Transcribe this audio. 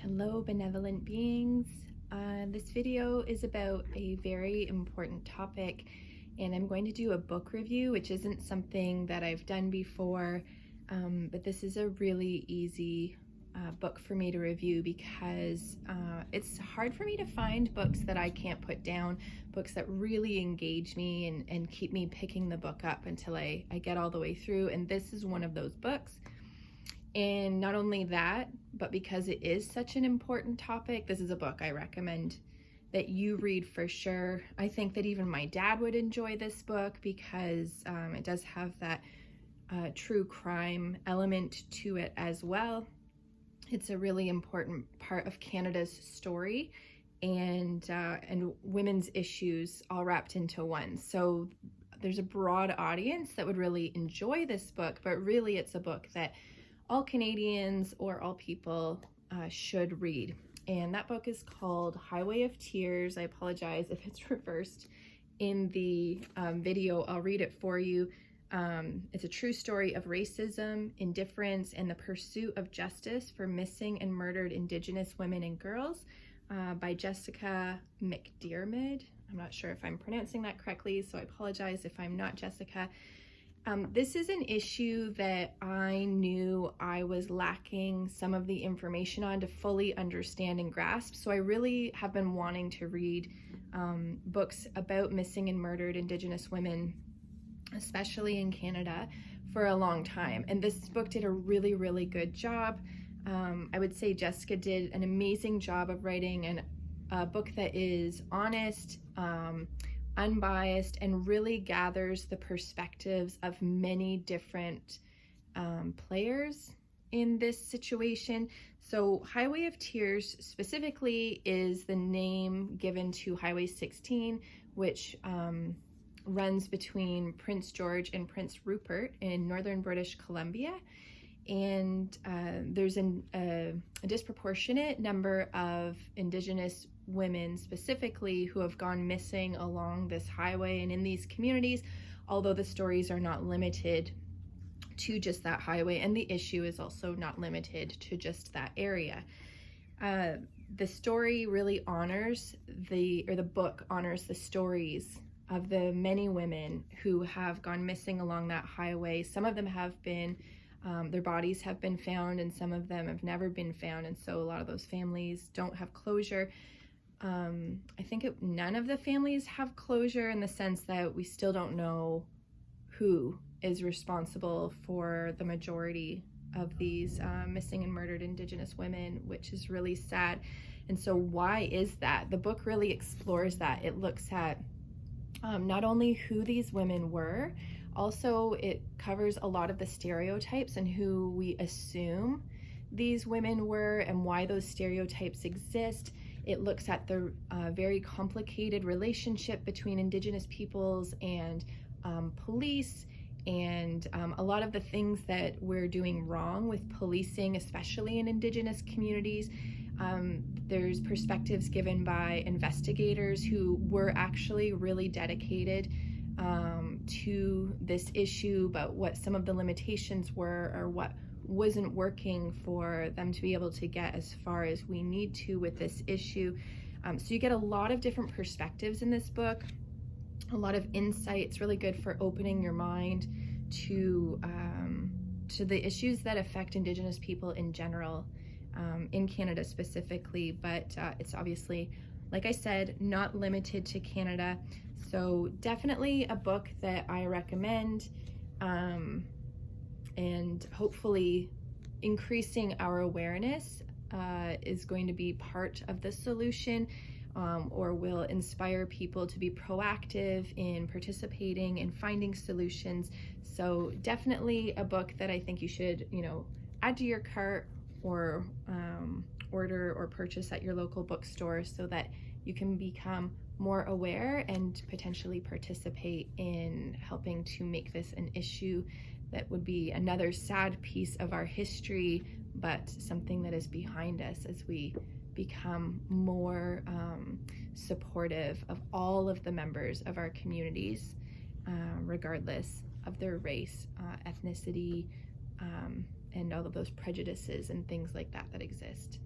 Hello, benevolent beings. This video is about a very important topic, and I'm going to do a book review, which isn't something that I've done before, but this is a really easy book for me to review because it's hard for me to find books that I can't put down, books that really engage me and keep me picking the book up until I get all the way through, and this is one of those books. And not only that, but because it is such an important topic, this is a book I recommend that you read for sure. I think that even my dad would enjoy this book because it does have that true crime element to it as well. It's a really important part of Canada's story and women's issues all wrapped into one. So there's a broad audience that would really enjoy this book, but really it's a book that all Canadians or all people should read. And that book is called Highway of Tears. I apologize if it's reversed in the video. I'll read it for you. It's a true story of racism, indifference, and the pursuit of justice for missing and murdered Indigenous women and girls by Jessica McDiarmid. I'm not sure if I'm pronouncing that correctly, so I apologize if I'm not Jessica. This is an issue that I knew I was lacking some of the information on to fully understand and grasp. So I really have been wanting to read books about missing and murdered Indigenous women, especially in Canada, for a long time. And this book did a really, really good job. I would say Jessica did an amazing job of writing a book that is honest, unbiased, and really gathers the perspectives of many different players in this situation. So Highway of Tears specifically is the name given to Highway 16, which runs between Prince George and Prince Rupert in northern British Columbia. And there's a disproportionate number of Indigenous women specifically who have gone missing along this highway and in these communities, although the stories are not limited to just that highway, and the issue is also not limited to just that area. The story really honors the book honors the stories of the many women who have gone missing along that highway. Some of them have been their bodies have been found, and some of them have never been found, and so a lot of those families don't have closure. I think none of the families have closure in the sense that we still don't know who is responsible for the majority of these missing and murdered Indigenous women, which is really sad. And so why is that? The book really explores that. It looks at not only who these women were, also it covers a lot of the stereotypes and who we assume these women were and why those stereotypes exist. It looks at the very complicated relationship between Indigenous peoples and police, and a lot of the things that we're doing wrong with policing, especially in Indigenous communities. There's perspectives given by investigators who were actually really dedicated to this issue, but what some of the limitations were or what wasn't working for them to be able to get as far as we need to with this issue. So you get a lot of different perspectives in this book, a lot of insight. It's really good for opening your mind to the issues that affect Indigenous people in general, in Canada specifically, but it's obviously, like I said, not limited to Canada. So definitely a book that I recommend, and hopefully increasing our awareness is going to be part of the solution, or will inspire people to be proactive in participating and finding solutions. So definitely a book that I think you should, add to your cart or order or purchase at your local bookstore so that you can become more aware and potentially participate in helping to make this an issue that would be another sad piece of our history, but something that is behind us as we become more supportive of all of the members of our communities, regardless of their race, ethnicity, and all of those prejudices and things like that that exist.